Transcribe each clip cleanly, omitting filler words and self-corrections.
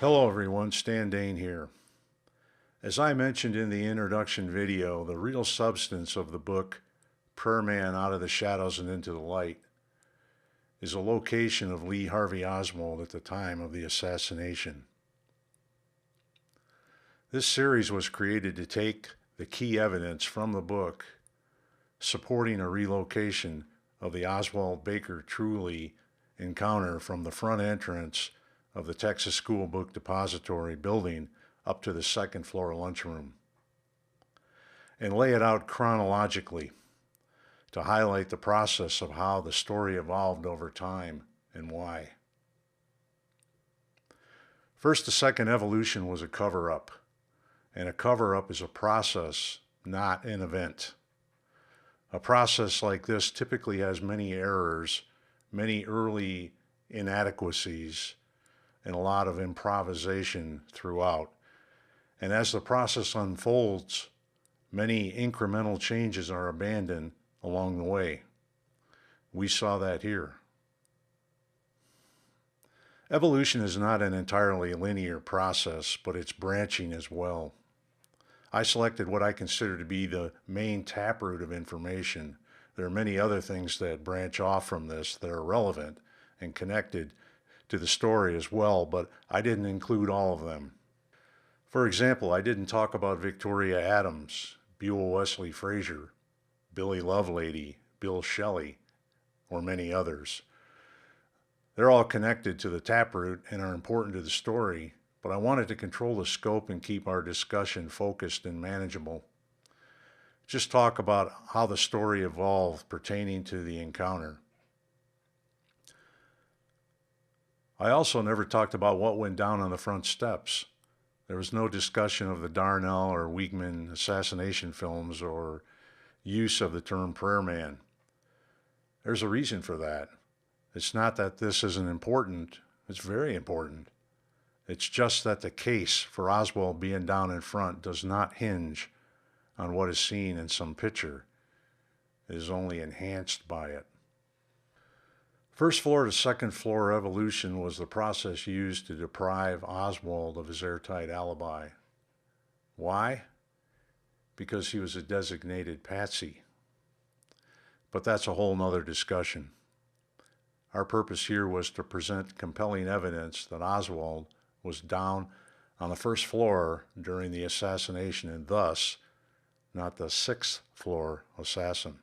Hello everyone, Stan Dane here. As I mentioned in the introduction video, the real substance of the book, Prayer Man Out of the Shadows and Into the Light, is a location of Lee Harvey Oswald at the time of the assassination. This series was created to take the key evidence from the book supporting a relocation of the Oswald Baker Truly encounter from the front entrance of the Texas School Book Depository building up to the second floor lunchroom, and lay it out chronologically to highlight the process of how the story evolved over time and why. First, the second evolution was a cover-up, and a cover-up is a process, not an event. A process like this typically has many errors, many early inadequacies, and a lot of improvisation throughout. And as the process unfolds, many incremental changes are abandoned along the way. We saw that here. Evolution is not an entirely linear process, but it's branching as well. I selected what I consider to be the main taproot of information. There are many other things that branch off from this that are relevant and connected to the story as well, but I didn't include all of them. For example, I didn't talk about Victoria Adams, Buell Wesley Frazier, Billy Lovelady, Bill Shelley, or many others. They're all connected to the taproot and are important to the story, but I wanted to control the scope and keep our discussion focused and manageable. Just talk about how the story evolved pertaining to the encounter. I also never talked about what went down on the front steps. There was no discussion of the Darnell or Wiegman assassination films or use of the term prayer man. There's a reason for that. It's not that this isn't important. It's very important. It's just that the case for Oswald being down in front does not hinge on what is seen in some picture. It is only enhanced by it. First floor to second floor evolution was the process used to deprive Oswald of his airtight alibi. Why? Because he was a designated patsy. But that's a whole nother discussion. Our purpose here was to present compelling evidence that Oswald was down on the first floor during the assassination and thus not the sixth floor assassin.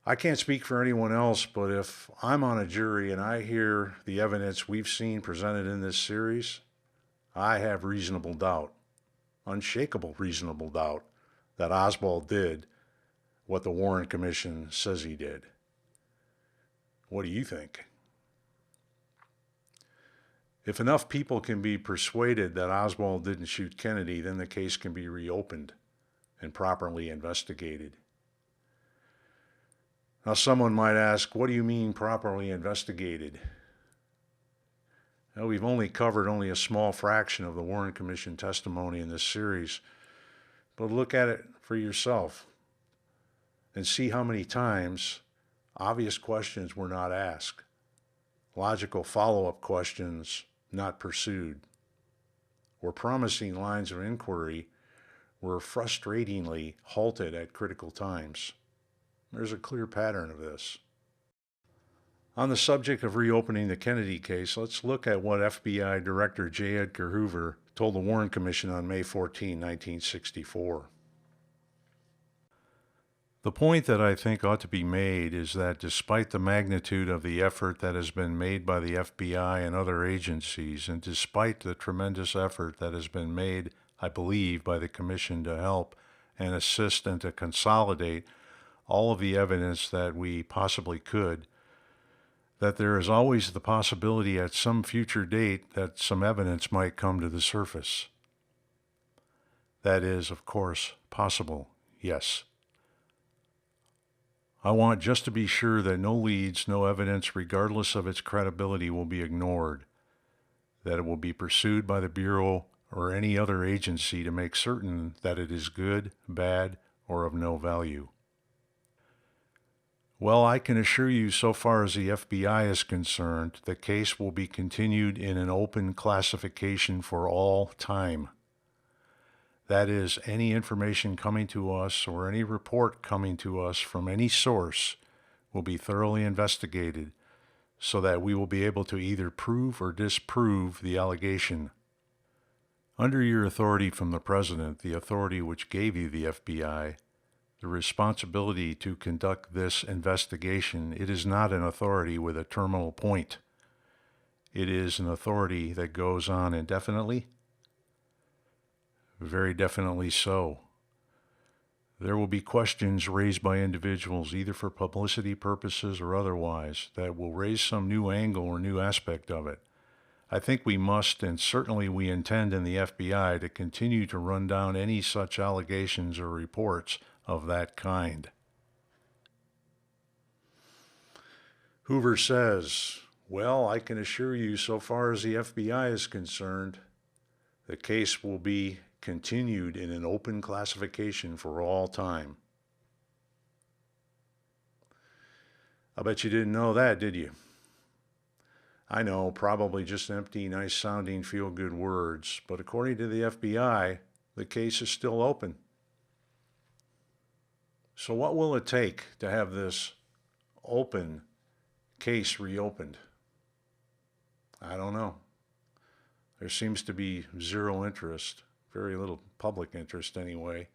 I can't speak for anyone else, but if I'm on a jury and I hear the evidence we've seen presented in this series, I have reasonable doubt, unshakable reasonable doubt, that Oswald did what the Warren Commission says he did. What do you think? If enough people can be persuaded that Oswald didn't shoot Kennedy, then the case can be reopened and properly investigated. Now, someone might ask, what do you mean properly investigated? Now, we've only covered a small fraction of the Warren Commission testimony in this series, but look at it for yourself and see how many times obvious questions were not asked, logical follow-up questions not pursued, or promising lines of inquiry were frustratingly halted at critical times. There's a clear pattern of this. On the subject of reopening the Kennedy case, let's look at what FBI Director J. Edgar Hoover told the Warren Commission on May 14, 1964. The point that I think ought to be made is that despite the magnitude of the effort that has been made by the FBI and other agencies, and despite the tremendous effort that has been made, I believe, by the Commission to help and assist and to consolidate all of the evidence that we possibly could, that there is always the possibility at some future date that some evidence might come to the surface. That is, of course, possible, yes. I want just to be sure that no leads, no evidence, regardless of its credibility, will be ignored, that it will be pursued by the Bureau or any other agency to make certain that it is good, bad, or of no value. Well, I can assure you, so far as the FBI is concerned, the case will be continued in an open classification for all time. That is, any information coming to us or any report coming to us from any source will be thoroughly investigated so that we will be able to either prove or disprove the allegation. Under your authority from the President, the authority which gave you the FBI, the responsibility to conduct this investigation, it is not an authority with a terminal point. It is an authority that goes on indefinitely. Very definitely so. There will be questions raised by individuals, either for publicity purposes or otherwise, that will raise some new angle or new aspect of it. I think we must, and certainly we intend in the FBI, to continue to run down any such allegations or reports of that kind. Hoover says, well, I can assure you, so far as the FBI is concerned, the case will be continued in an open classification for all time. I bet you didn't know that, did you? I know, probably just empty, nice-sounding, feel-good words, but according to the FBI, the case is still open. So what will it take to have this open case reopened? I don't know. There seems to be zero interest, very little public interest anyway,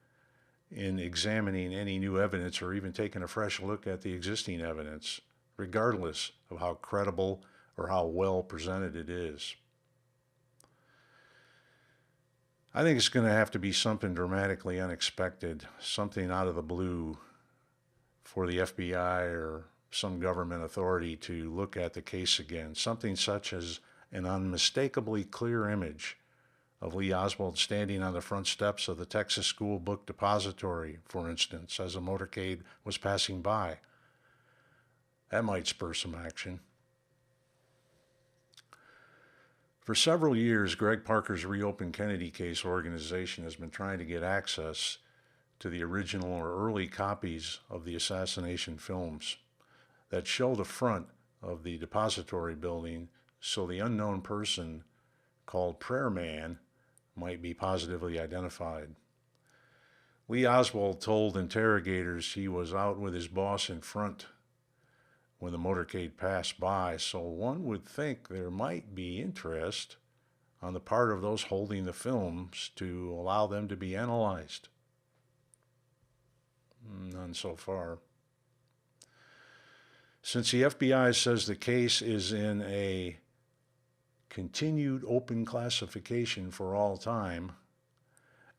in examining any new evidence or even taking a fresh look at the existing evidence, regardless of how credible or how well presented it is. I think it's going to have to be something dramatically unexpected, something out of the blue for the FBI or some government authority to look at the case again, something such as an unmistakably clear image of Lee Oswald standing on the front steps of the Texas School Book Depository, for instance, as a motorcade was passing by. That might spur some action. For several years, Greg Parker's Reopen Kennedy Case organization has been trying to get access to the original or early copies of the Assassination films that show the front of the depository building so the unknown person called Prayer Man might be positively identified. Lee Oswald told interrogators he was out with his boss in front when the motorcade passed by, so one would think there might be interest on the part of those holding the films to allow them to be analyzed. None so far. Since the FBI says the case is in a continued open classification for all time,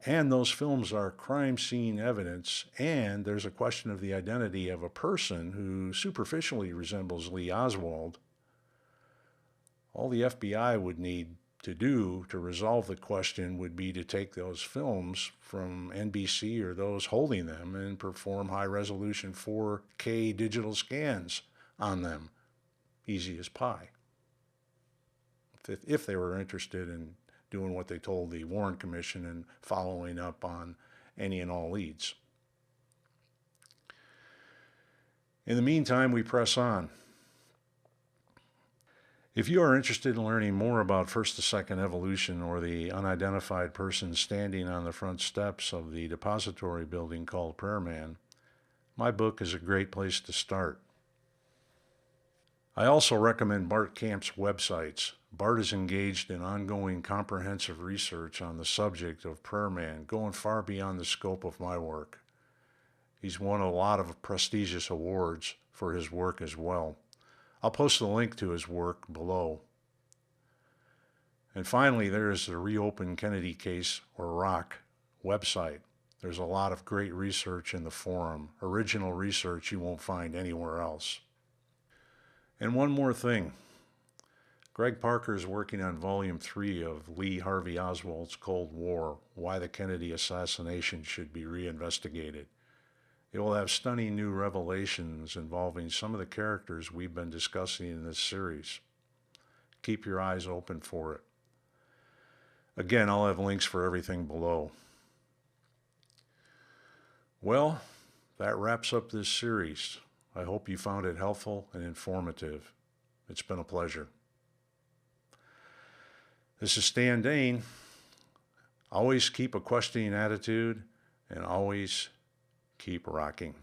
and those films are crime scene evidence, and there's a question of the identity of a person who superficially resembles Lee Oswald, all the FBI would need to do to resolve the question would be to take those films from NBC or those holding them and perform high-resolution 4K digital scans on them. Easy as pie. If they were interested in doing what they told the Warren Commission and following up on any and all leads. In the meantime, we press on. If you are interested in learning more about first to second evolution or the unidentified person standing on the front steps of the depository building called Prayer Man, my book is a great place to start. I also recommend Bart Kamp's websites. Bart is engaged in ongoing comprehensive research on the subject of Prayer Man, going far beyond the scope of my work. He's won a lot of prestigious awards for his work as well. I'll post a link to his work below. And finally, there is the Reopen Kennedy Case, or ROC, website. There's a lot of great research in the forum, original research you won't find anywhere else. And one more thing. Greg Parker is working on Volume 3 of Lee Harvey Oswald's Cold War, Why the Kennedy Assassination Should Be Reinvestigated. It will have stunning new revelations involving some of the characters we've been discussing in this series. Keep your eyes open for it. Again, I'll have links for everything below. Well, that wraps up this series. I hope you found it helpful and informative. It's been a pleasure. This is Stan Dane. Always keep a questioning attitude and always keep rocking.